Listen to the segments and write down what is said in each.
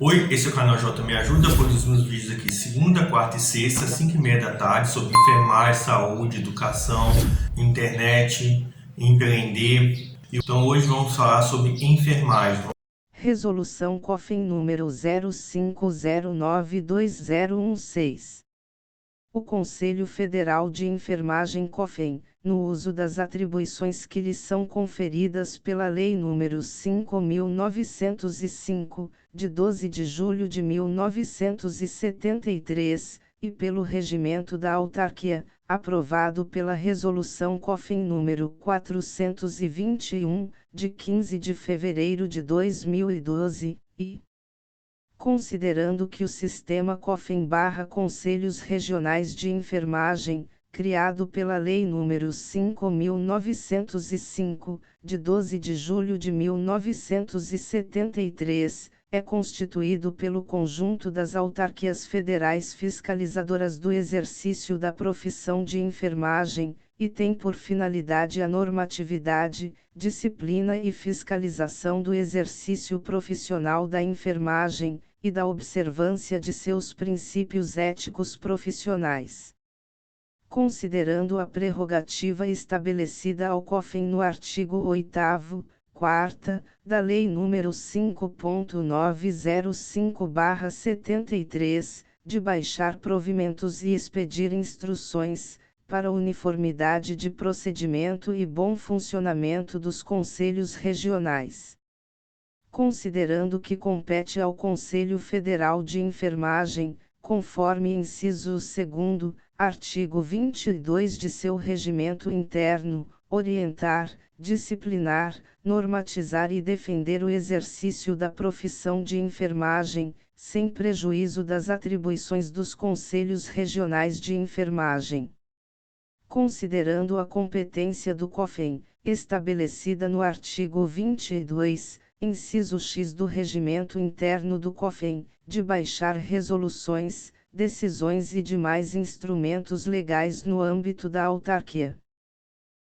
Oi, esse é o canal J Me Ajuda, produzo meus vídeos aqui segunda, quarta e sexta, 5h30 da tarde, sobre enfermagem, saúde, educação, internet, empreender. Então hoje vamos falar sobre enfermagem. Resolução COFIN número 05092016. O Conselho Federal de Enfermagem COFEN, no uso das atribuições que lhe são conferidas pela Lei nº 5.905, de 12 de julho de 1973, e pelo Regimento da Autarquia, aprovado pela Resolução COFEN número 421, de 15 de fevereiro de 2012, e considerando que o sistema COFEN/Conselhos Regionais de Enfermagem, criado pela Lei nº 5.905, de 12 de julho de 1973, é constituído pelo conjunto das autarquias federais fiscalizadoras do exercício da profissão de enfermagem, e tem por finalidade a normatividade, disciplina e fiscalização do exercício profissional da enfermagem, e da observância de seus princípios éticos profissionais. Considerando a prerrogativa estabelecida ao COFEN no artigo 8º, 4ª, da Lei nº 5.905/73, de baixar provimentos e expedir instruções, para uniformidade de procedimento e bom funcionamento dos conselhos regionais. Considerando que compete ao Conselho Federal de Enfermagem, conforme inciso 2º, artigo 22 de seu regimento interno, orientar, disciplinar, normatizar e defender o exercício da profissão de enfermagem, sem prejuízo das atribuições dos Conselhos Regionais de Enfermagem. Considerando a competência do COFEN, estabelecida no artigo 22, inciso X do Regimento Interno do COFEN, de baixar resoluções, decisões e demais instrumentos legais no âmbito da autarquia.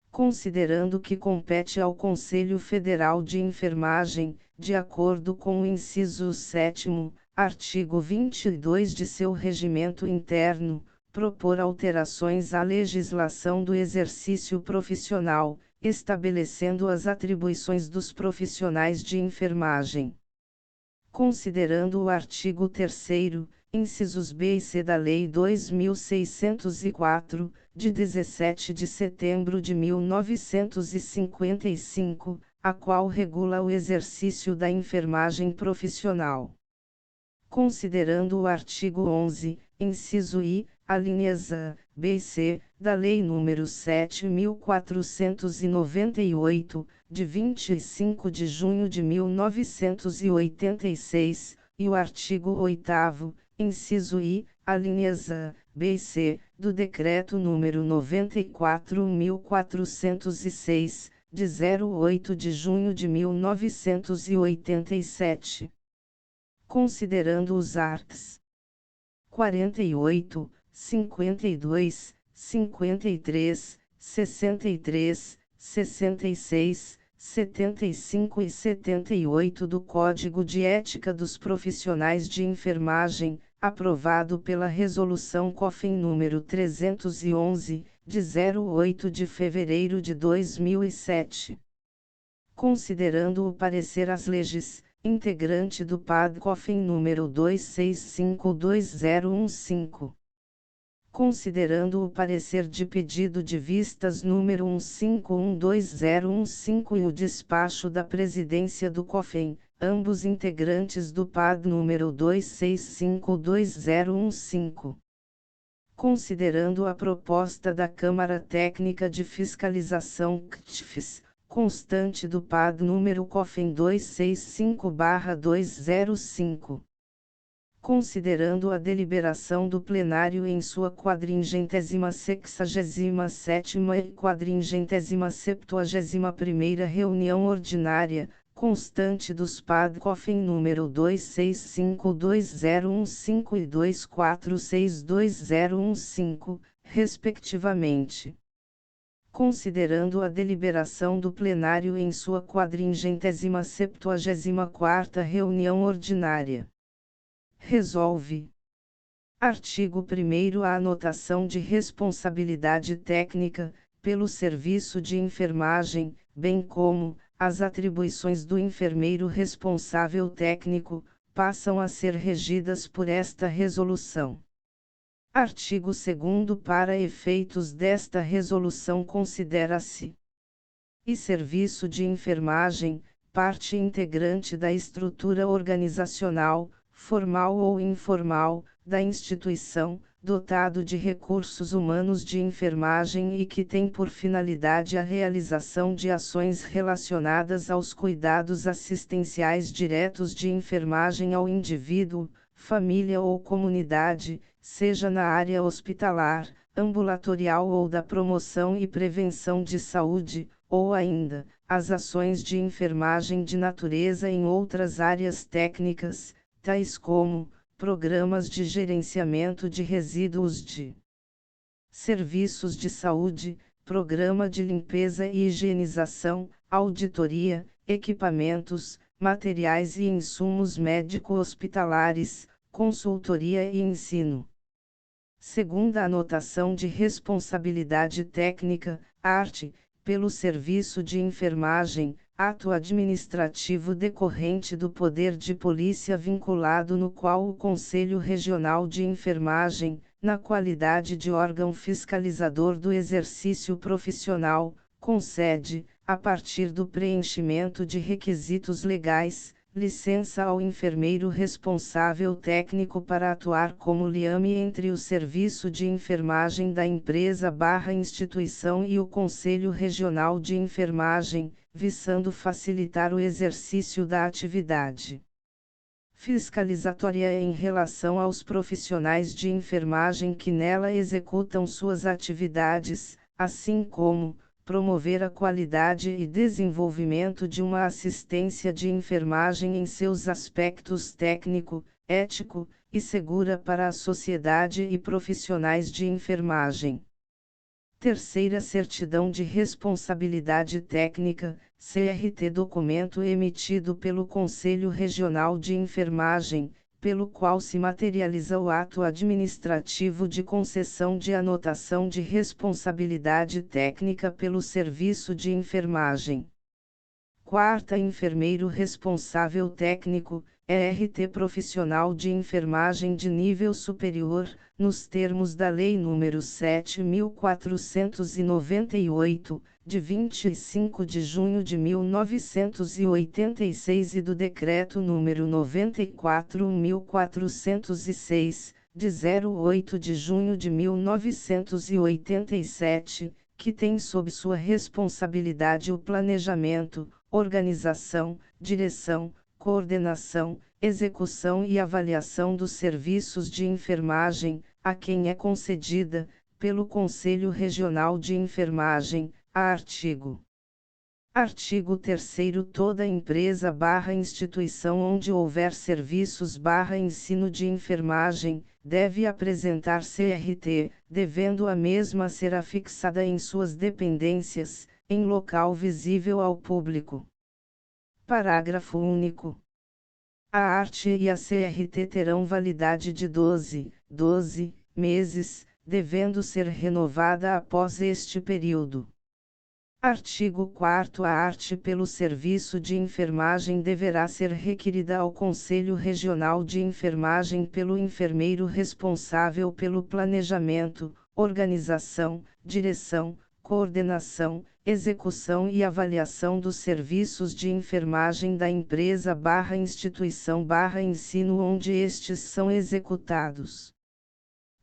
Considerando que compete ao Conselho Federal de Enfermagem, de acordo com o inciso 7º, artigo 22 de seu regimento interno, propor alterações à legislação do exercício profissional, estabelecendo as atribuições dos profissionais de enfermagem. Considerando o artigo 3º, incisos B e C da Lei 2604, de 17 de setembro de 1955, a qual regula o exercício da enfermagem profissional. Considerando o artigo 11, inciso I, alíneas A, B e C, da Lei nº 7.498, de 25 de junho de 1986, e o artigo 8º, inciso I, alíneas A, B e C, do Decreto nº 94.406, de 08 de junho de 1987. Considerando os arts. 48, 52, 53, 63, 66, 75 e 78 do Código de Ética dos Profissionais de Enfermagem, aprovado pela Resolução COFEN nº 311, de 08 de fevereiro de 2007. Considerando o parecer às leges, integrante do PAD-COFEN número 2652015. Considerando o parecer de pedido de vistas número 151215 e o despacho da presidência do COFEN, ambos integrantes do PAD número 2652015. Considerando a proposta da Câmara Técnica de Fiscalização CTFIS, constante do PAD número COFEN 265/205. Considerando a deliberação do plenário em sua 467ª e 471ª reunião ordinária, constante dos PAD COFEN número 2652015 e 2462015, respectivamente. Considerando a deliberação do plenário em sua 474ª reunião ordinária. resolve. Artigo 1º. A anotação de responsabilidade técnica, pelo serviço de enfermagem, bem como as atribuições do enfermeiro responsável técnico, passam a ser regidas por esta resolução. Artigo 2º. Para efeitos desta resolução considera-se e serviço de enfermagem, parte integrante da estrutura organizacional, formal ou informal, da instituição, dotado de recursos humanos de enfermagem e que tem por finalidade a realização de ações relacionadas aos cuidados assistenciais diretos de enfermagem ao indivíduo, família ou comunidade, seja na área hospitalar, ambulatorial ou da promoção e prevenção de saúde, ou ainda, as ações de enfermagem de natureza em outras áreas técnicas, tais como programas de gerenciamento de resíduos de serviços de saúde, programa de limpeza e higienização, auditoria, equipamentos, materiais e insumos médico-hospitalares, consultoria e ensino. Segunda anotação de responsabilidade técnica, arte, pelo serviço de enfermagem, ato administrativo decorrente do poder de polícia vinculado no qual o Conselho Regional de Enfermagem, na qualidade de órgão fiscalizador do exercício profissional, concede, a partir do preenchimento de requisitos legais, licença ao enfermeiro responsável técnico para atuar como liame entre o serviço de enfermagem da empresa/instituição e o Conselho Regional de Enfermagem, visando facilitar o exercício da atividade fiscalizatória em relação aos profissionais de enfermagem que nela executam suas atividades, assim como promover a qualidade e desenvolvimento de uma assistência de enfermagem em seus aspectos técnico, ético e segura para a sociedade e profissionais de enfermagem. Terceira certidão de responsabilidade técnica, CRT, documento emitido pelo Conselho Regional de Enfermagem, pelo qual se materializa o ato administrativo de concessão de anotação de responsabilidade técnica pelo serviço de enfermagem. Quarta, enfermeiro responsável técnico, ERT profissional de enfermagem de nível superior, nos termos da Lei nº 7.498, de 25 de junho de 1986 e do Decreto nº 94.406, de 08 de junho de 1987, que tem sob sua responsabilidade o planejamento, organização, direção, coordenação, execução e avaliação dos serviços de enfermagem, a quem é concedida, pelo Conselho Regional de Enfermagem, a artigo 3º. Toda empresa/instituição onde houver serviços/ensino de enfermagem, deve apresentar CRT, devendo a mesma ser afixada em suas dependências, em local visível ao público. Parágrafo único. A arte e a CRT terão validade de 12 meses, devendo ser renovada após este período. Artigo 4º. A arte pelo serviço de enfermagem deverá ser requerida ao Conselho Regional de Enfermagem pelo enfermeiro responsável pelo planejamento, organização, direção, coordenação, execução e avaliação dos serviços de enfermagem da empresa/instituição/ensino onde estes são executados.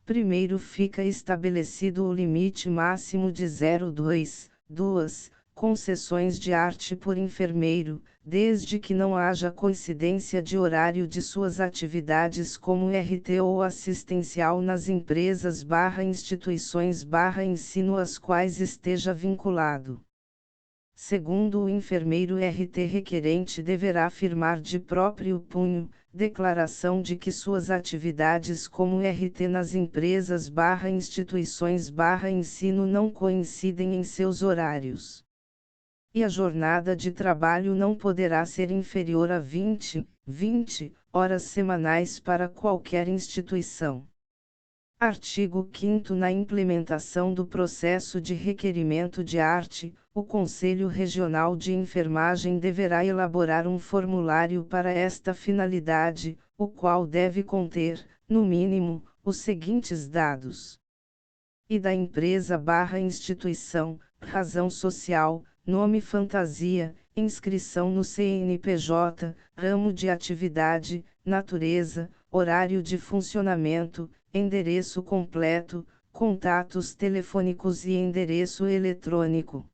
Primeiro fica estabelecido o limite máximo de 0,2 concessões de arte por enfermeiro, desde que não haja coincidência de horário de suas atividades como RT ou assistencial nas empresas/instituições/ensino às quais esteja vinculado. Segundo, o enfermeiro RT requerente deverá firmar de próprio punho, declaração de que suas atividades como RT nas empresas/instituições/ensino não coincidem em seus horários. E a jornada de trabalho não poderá ser inferior a 20 horas semanais para qualquer instituição. Artigo 5º. Na implementação do processo de requerimento de arte, o Conselho Regional de Enfermagem deverá elaborar um formulário para esta finalidade, o qual deve conter, no mínimo, os seguintes dados: e da empresa/instituição, razão social, nome fantasia, inscrição no CNPJ, ramo de atividade, natureza, horário de funcionamento, endereço completo, contatos telefônicos e endereço eletrônico.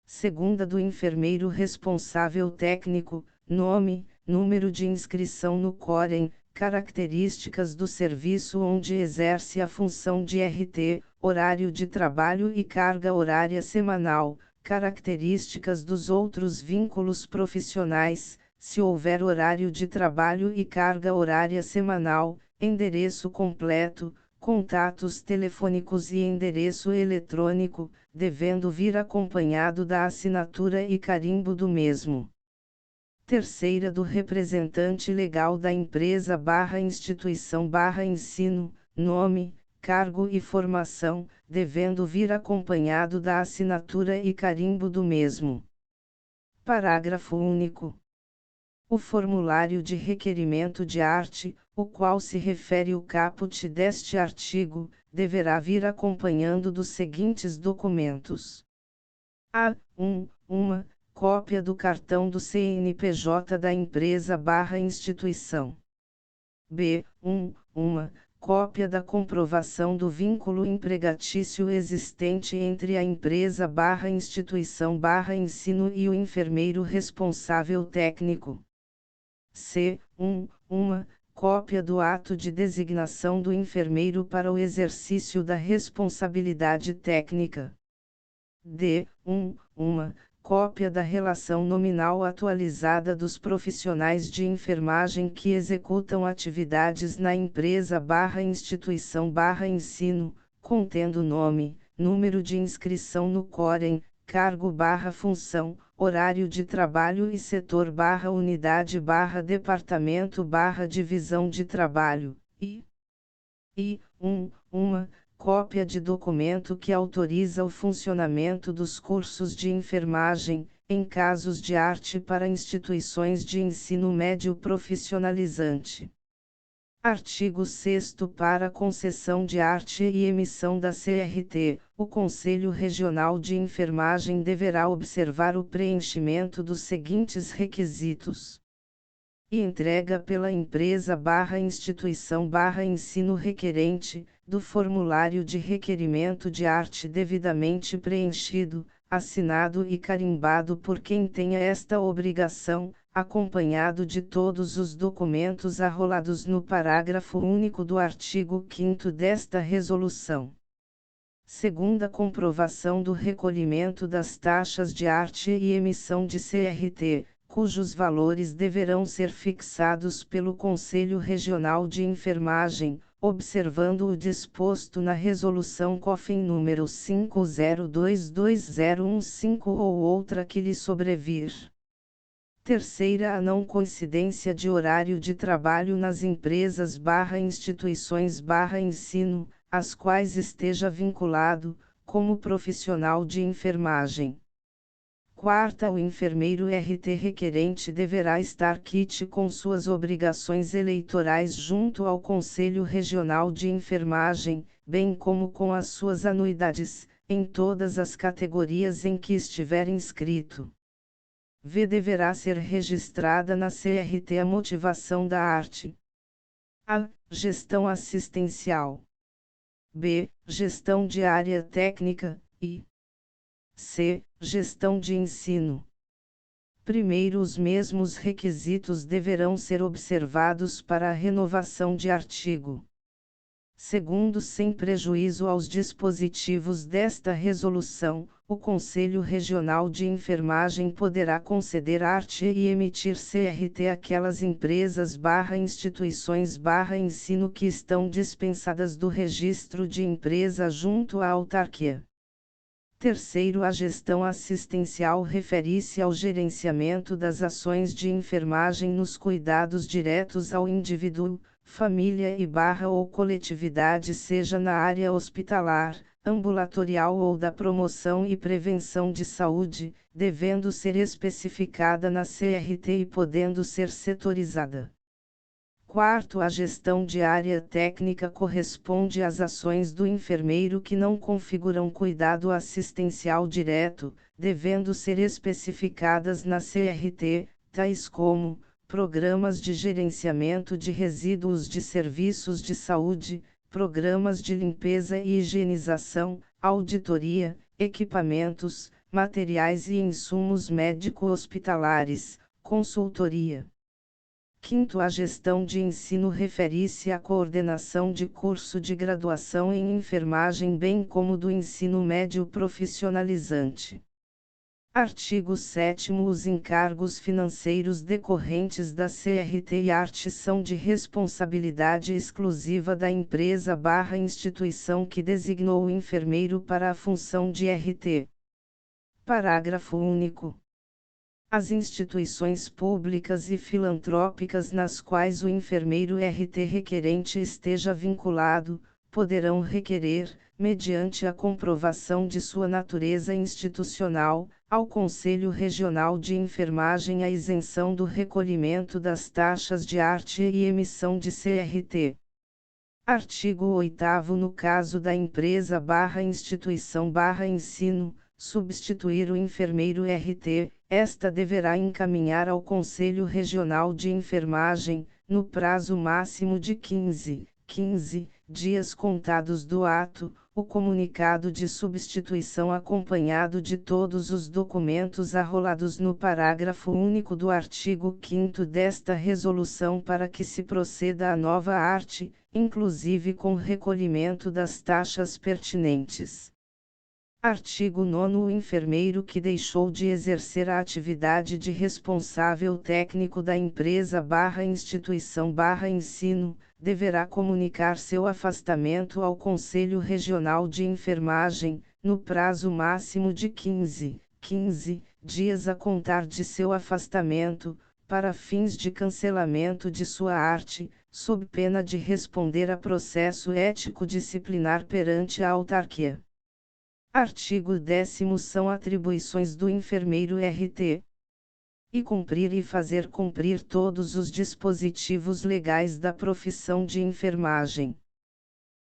Segunda do enfermeiro responsável técnico, nome, número de inscrição no COREN, características do serviço onde exerce a função de RT, horário de trabalho e carga horária semanal, características dos outros vínculos profissionais, se houver horário de trabalho e carga horária semanal, endereço completo, contatos telefônicos e endereço eletrônico, devendo vir acompanhado da assinatura e carimbo do mesmo. Terceira do representante legal da empresa/instituição/ensino, nome, cargo e formação, devendo vir acompanhado da assinatura e carimbo do mesmo. Parágrafo único. O formulário de requerimento de arte, o qual se refere o caput deste artigo, deverá vir acompanhando dos seguintes documentos: a. Uma cópia do cartão do CNPJ da empresa/instituição. b. Uma cópia da comprovação do vínculo empregatício existente entre a empresa/instituição/ensino e o enfermeiro responsável técnico. c. Uma cópia do ato de designação do enfermeiro para o exercício da responsabilidade técnica. d. Uma cópia da relação nominal atualizada dos profissionais de enfermagem que executam atividades na empresa/instituição/ensino, contendo nome, número de inscrição no COREN, cargo/função, horário de trabalho e setor/unidade/departamento/divisão de trabalho, e uma cópia de documento que autoriza o funcionamento dos cursos de enfermagem, em casos de arte para instituições de ensino médio profissionalizante. Artigo 6º. Para concessão de arte e emissão da CRT, o Conselho Regional de Enfermagem deverá observar o preenchimento dos seguintes requisitos: e entrega pela empresa/instituição/ensino requerente, do formulário de requerimento de arte devidamente preenchido, assinado e carimbado por quem tenha esta obrigação, acompanhado de todos os documentos arrolados no parágrafo único do artigo 5º desta resolução. Segunda comprovação do recolhimento das taxas de arte e emissão de CRT, cujos valores deverão ser fixados pelo Conselho Regional de Enfermagem, observando o disposto na Resolução COFEN número 50220015 ou outra que lhe sobrevir. Terceira, a não coincidência de horário de trabalho nas empresas/instituições/ensino, às quais esteja vinculado, como profissional de enfermagem. Quarta, o enfermeiro RT requerente deverá estar quite com suas obrigações eleitorais junto ao Conselho Regional de Enfermagem, bem como com as suas anuidades, em todas as categorias em que estiver inscrito. V. Deverá ser registrada na CRT a motivação da arte. A. Gestão assistencial. B. Gestão de área técnica, e c. Gestão de ensino. Primeiro, os mesmos requisitos deverão ser observados para a renovação de artigo. Segundo, sem prejuízo aos dispositivos desta resolução, o Conselho Regional de Enfermagem poderá conceder arte e emitir CRT àquelas empresas/instituições/ensino que estão dispensadas do registro de empresa junto à autarquia. Terceiro, a gestão assistencial refere-se ao gerenciamento das ações de enfermagem nos cuidados diretos ao indivíduo, família ou coletividade, seja na área hospitalar, ambulatorial ou da promoção e prevenção de saúde, devendo ser especificada na CRT e podendo ser setorizada. Quarto, a gestão de área técnica corresponde às ações do enfermeiro que não configuram cuidado assistencial direto, devendo ser especificadas na CRT, tais como programas de gerenciamento de resíduos de serviços de saúde, programas de limpeza e higienização, auditoria, equipamentos, materiais e insumos médico-hospitalares, consultoria. Quinto, a gestão de ensino refere-se à coordenação de curso de graduação em enfermagem bem como do ensino médio profissionalizante. Artigo 7º. Os encargos financeiros decorrentes da CRT e art são de responsabilidade exclusiva da empresa/instituição que designou o enfermeiro para a função de RT. Parágrafo único. As instituições públicas e filantrópicas nas quais o enfermeiro RT requerente esteja vinculado, poderão requerer, mediante a comprovação de sua natureza institucional, ao Conselho Regional de Enfermagem a isenção do recolhimento das taxas de arte e emissão de CRT. Artigo 8º. No caso da empresa/instituição/ensino, substituir o enfermeiro RT, esta deverá encaminhar ao Conselho Regional de Enfermagem, no prazo máximo de 15 dias contados do ato, o comunicado de substituição acompanhado de todos os documentos arrolados no parágrafo único do artigo 5º desta resolução para que se proceda à nova arte, inclusive com recolhimento das taxas pertinentes. Artigo 9º. O enfermeiro que deixou de exercer a atividade de responsável técnico da empresa/instituição/ensino, deverá comunicar seu afastamento ao Conselho Regional de Enfermagem, no prazo máximo de 15 dias a contar de seu afastamento, para fins de cancelamento de sua arte, sob pena de responder a processo ético-disciplinar perante a autarquia. Artigo 10º. São atribuições do enfermeiro RT. E cumprir e fazer cumprir todos os dispositivos legais da profissão de enfermagem.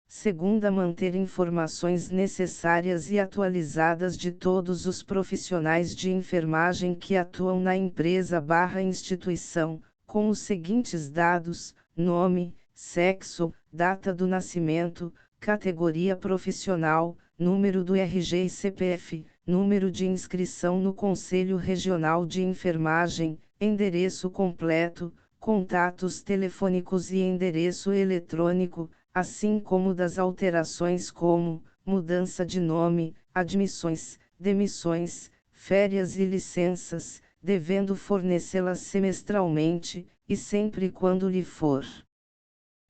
Segunda, manter informações necessárias e atualizadas de todos os profissionais de enfermagem que atuam na empresa/instituição, com os seguintes dados: nome, sexo, data do nascimento, categoria profissional, número do RG e CPF, número de inscrição no Conselho Regional de Enfermagem, endereço completo, contatos telefônicos e endereço eletrônico, assim como das alterações como mudança de nome, admissões, demissões, férias e licenças, devendo fornecê-las semestralmente, e sempre quando lhe for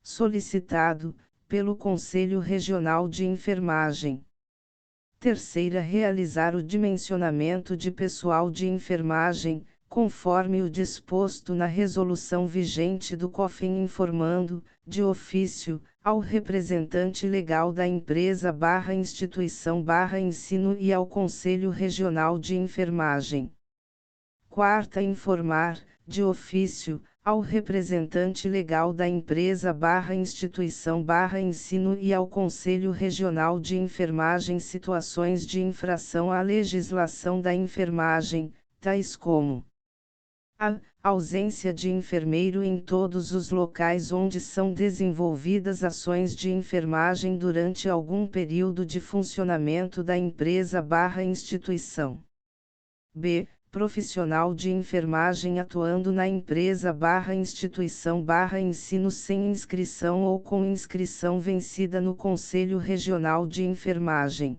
solicitado, pelo Conselho Regional de Enfermagem. Terceira, realizar o dimensionamento de pessoal de enfermagem, conforme o disposto na resolução vigente do COFEN, informando, de ofício, ao representante legal da empresa/instituição/ensino e ao Conselho Regional de Enfermagem. Quarta, informar, de ofício, ao representante legal da empresa/instituição/ensino e ao Conselho Regional de Enfermagem situações de infração à legislação da enfermagem, tais como a ausência de enfermeiro em todos os locais onde são desenvolvidas ações de enfermagem durante algum período de funcionamento da empresa/instituição. B. Profissional de enfermagem atuando na empresa/instituição/ensino sem inscrição ou com inscrição vencida no Conselho Regional de Enfermagem.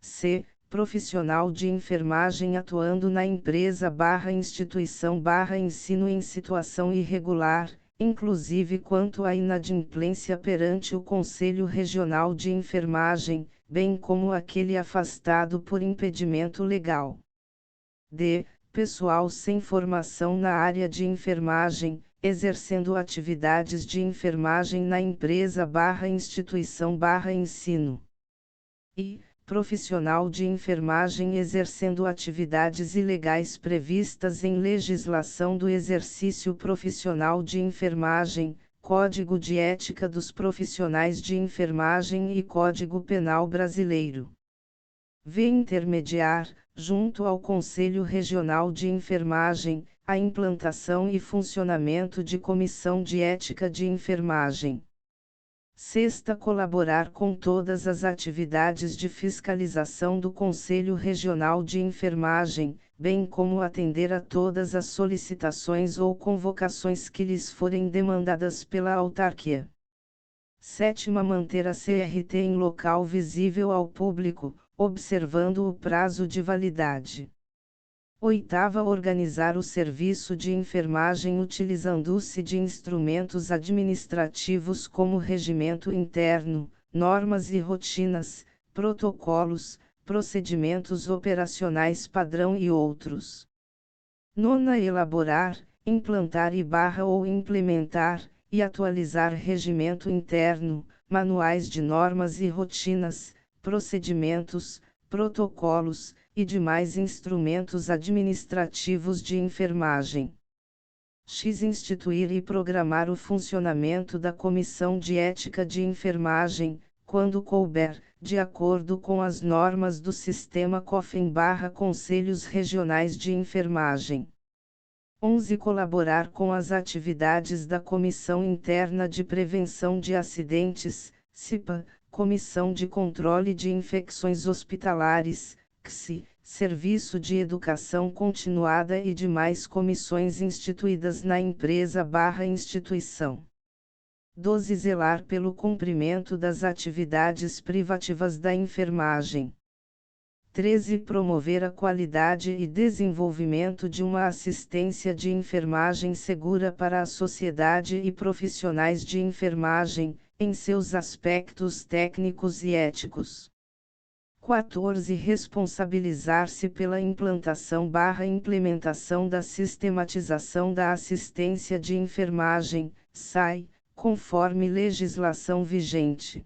C. Profissional de enfermagem atuando na empresa/instituição/ensino em situação irregular, inclusive quanto à inadimplência perante o Conselho Regional de Enfermagem, bem como aquele afastado por impedimento legal. D. Pessoal sem formação na área de enfermagem, exercendo atividades de enfermagem na empresa/instituição/ensino. E. Profissional de enfermagem exercendo atividades ilegais previstas em legislação do exercício profissional de enfermagem, Código de Ética dos Profissionais de Enfermagem e Código Penal Brasileiro. V. Intermediar, junto ao Conselho Regional de Enfermagem, a implantação e funcionamento de Comissão de Ética de Enfermagem. Sexta, colaborar com todas as atividades de fiscalização do Conselho Regional de Enfermagem, bem como atender a todas as solicitações ou convocações que lhes forem demandadas pela autarquia. Sétima, manter a CRT em local visível ao público, observando o prazo de validade. Oitava, organizar o serviço de enfermagem utilizando-se de instrumentos administrativos como regimento interno, normas e rotinas, protocolos, procedimentos operacionais padrão e outros. Nona, elaborar, implantar ou implementar, e atualizar regimento interno, manuais de normas e rotinas, procedimentos, protocolos, e demais instrumentos administrativos de enfermagem. X. Instituir e programar o funcionamento da Comissão de Ética de Enfermagem, quando couber, de acordo com as normas do Sistema COFEN/Conselhos Regionais de Enfermagem. 11. Colaborar com as atividades da Comissão Interna de Prevenção de Acidentes, CIPA, Comissão de Controle de Infecções Hospitalares, CSI, Serviço de Educação Continuada e demais comissões instituídas na empresa/instituição. 12. Zelar pelo cumprimento das atividades privativas da enfermagem. 13. Promover a qualidade e desenvolvimento de uma assistência de enfermagem segura para a sociedade e profissionais de enfermagem, em seus aspectos técnicos e éticos. 14. Responsabilizar-se pela implantação/implementação da sistematização da assistência de enfermagem, SAE, conforme legislação vigente.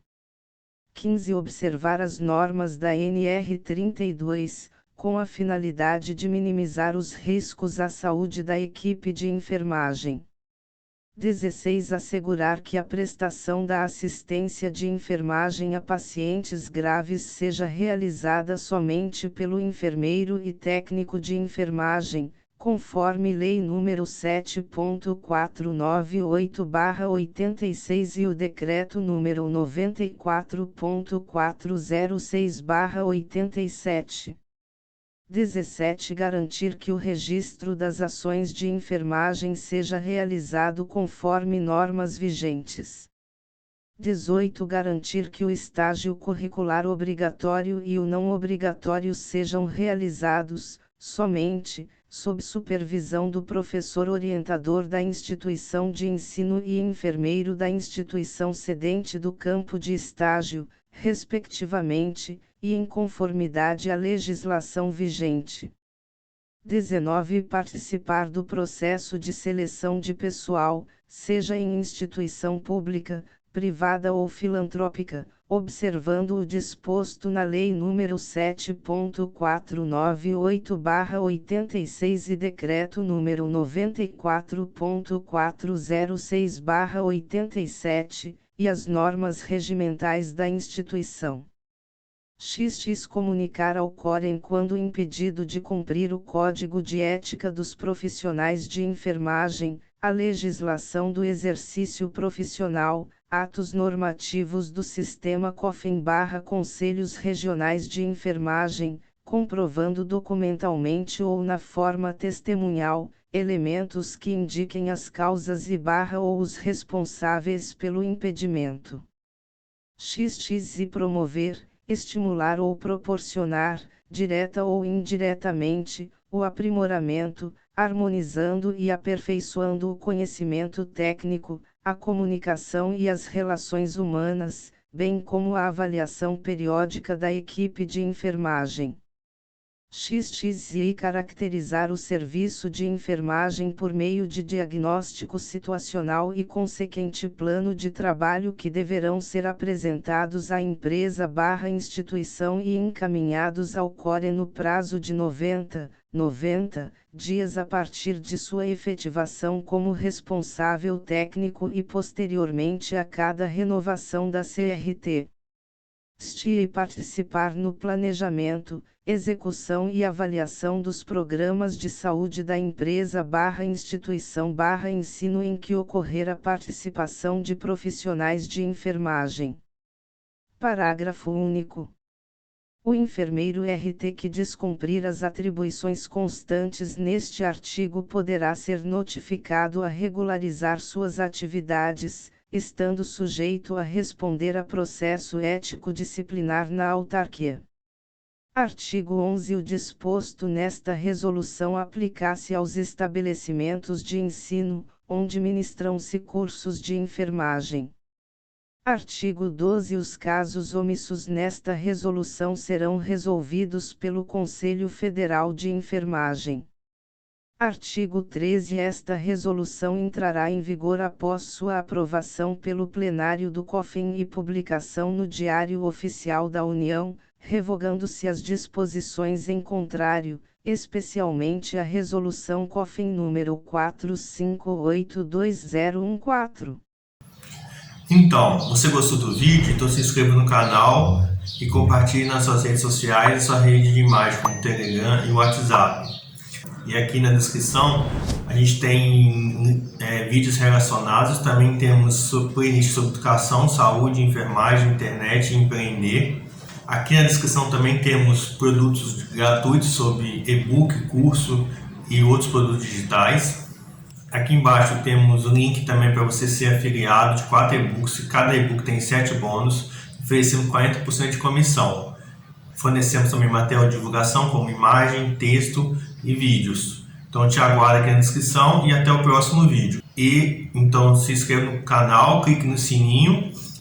15. Observar as normas da NR 32, com a finalidade de minimizar os riscos à saúde da equipe de enfermagem. 16. Assegurar que a prestação da assistência de enfermagem a pacientes graves seja realizada somente pelo enfermeiro e técnico de enfermagem, conforme Lei nº 7.498/86 e o Decreto nº 94.406/87. 17. Garantir que o registro das ações de enfermagem seja realizado conforme normas vigentes. 18. Garantir que o estágio curricular obrigatório e o não obrigatório sejam realizados, somente, sob supervisão do professor orientador da instituição de ensino e enfermeiro da instituição cedente do campo de estágio, respectivamente, e em conformidade à legislação vigente. 19. Participar do processo de seleção de pessoal, seja em instituição pública, privada ou filantrópica, observando o disposto na Lei nº 7.498/86 e Decreto nº 94.406/87, e as normas regimentais da instituição. XX. Comunicar ao COREN quando impedido de cumprir o Código de Ética dos Profissionais de Enfermagem, a legislação do exercício profissional, atos normativos do Sistema COFEN/Conselhos Regionais de Enfermagem, comprovando documentalmente ou na forma testemunhal, elementos que indiquem as causas ou os responsáveis pelo impedimento. XX. E promover, estimular ou proporcionar, direta ou indiretamente, o aprimoramento, harmonizando e aperfeiçoando o conhecimento técnico, a comunicação e as relações humanas, bem como a avaliação periódica da equipe de enfermagem. XXI caracterizar o serviço de enfermagem por meio de diagnóstico situacional e consequente plano de trabalho que deverão ser apresentados à empresa/instituição e encaminhados ao CORE no prazo de 90 dias a partir de sua efetivação como responsável técnico e posteriormente a cada renovação da CRT. E participar no planejamento, execução e avaliação dos programas de saúde da empresa/instituição/ensino em que ocorrer a participação de profissionais de enfermagem. Parágrafo único. O enfermeiro RT que descumprir as atribuições constantes neste artigo poderá ser notificado a regularizar suas atividades, estando sujeito a responder a processo ético-disciplinar na autarquia. Artigo 11. O disposto nesta resolução aplica-se aos estabelecimentos de ensino, onde ministram-se cursos de enfermagem. Artigo 12. Os casos omissos nesta resolução serão resolvidos pelo Conselho Federal de Enfermagem. Artigo 13. Esta resolução entrará em vigor após sua aprovação pelo plenário do COFIN e publicação no Diário Oficial da União, revogando-se as disposições em contrário, especialmente a Resolução COFIN número 4582/2014. Então, você gostou do vídeo? Então se inscreva no canal e compartilhe nas suas redes sociais e sua rede de imagem como o Telegram e o WhatsApp. E aqui na descrição a gente tem vídeos relacionados, também temos playlist sobre educação, saúde, enfermagem, internet e empreender. Aqui na descrição também temos produtos gratuitos sobre e-book, curso e outros produtos digitais. Aqui embaixo temos o link também para você ser afiliado de 4 e-books. Cada e-book tem 7 bônus, oferecendo 40% de comissão. Fornecemos também material de divulgação como imagem, texto e vídeos. Então te aguardo aqui na descrição e até o próximo vídeo. E então se inscreva no canal, clique no sininho